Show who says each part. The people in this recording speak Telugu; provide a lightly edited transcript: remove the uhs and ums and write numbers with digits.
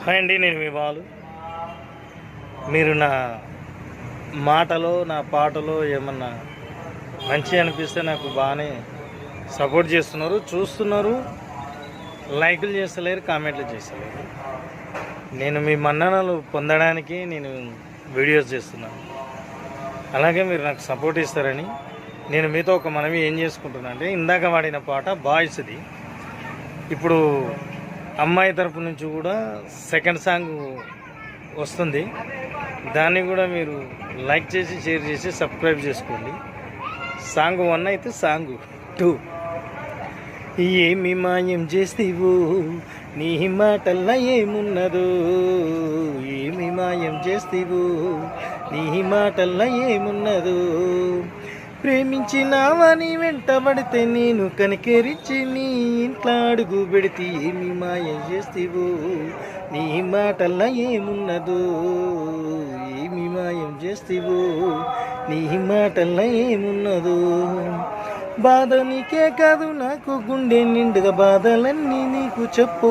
Speaker 1: హాయ్ అండి, నేను మీ బాలు. మీరు నా మాటలో నా పాటలో ఏమన్నా మంచి అనిపిస్తే నాకు బాగానే సపోర్ట్ చేస్తున్నారు, చూస్తున్నారు, లైకులు చేస్తలేరు, కామెంట్లు చేస్తలేరు. నేను మీ మన్ననలు పొందడానికి నేను వీడియోస్ చేస్తున్నాను. అలాగే మీరు నాకు సపోర్ట్ ఇస్తారని నేను మీతో ఒక మనవి ఏం చేసుకుంటున్నా అంటే, ఇందాక వాడిన పాట బాయ్స్ది. ఇప్పుడు అమ్మాయి తరపు నుంచి కూడా సెకండ్ సాంగ్ వస్తుంది. దాన్ని కూడా మీరు లైక్ చేసి షేర్ చేసి సబ్స్క్రైబ్ చేసుకోండి. సాంగ్ 1 అయితే సాంగ్ 2 ఏమి మాయం చేస్తేవో నీ మాటల్లా ఏమున్నదో, ఏమి మాయం చేస్తేవో నీ మాటల్లా ఏమున్నదో, ప్రేమించినావని వెంటబడితే నేను కనికరించి నీ ఇంట్లో అడుగు పెడితే ఏమి మాయం చేస్తేవో నీ మాటల్లా ఏమున్నదో, ఏమి మాయం చేస్తేవో నీ మాటల్లా ఏమున్నదో, బాధ నీకే కాదు నాకు గుండె నిండుగా బాధలన్నీ నీకు చెప్పు.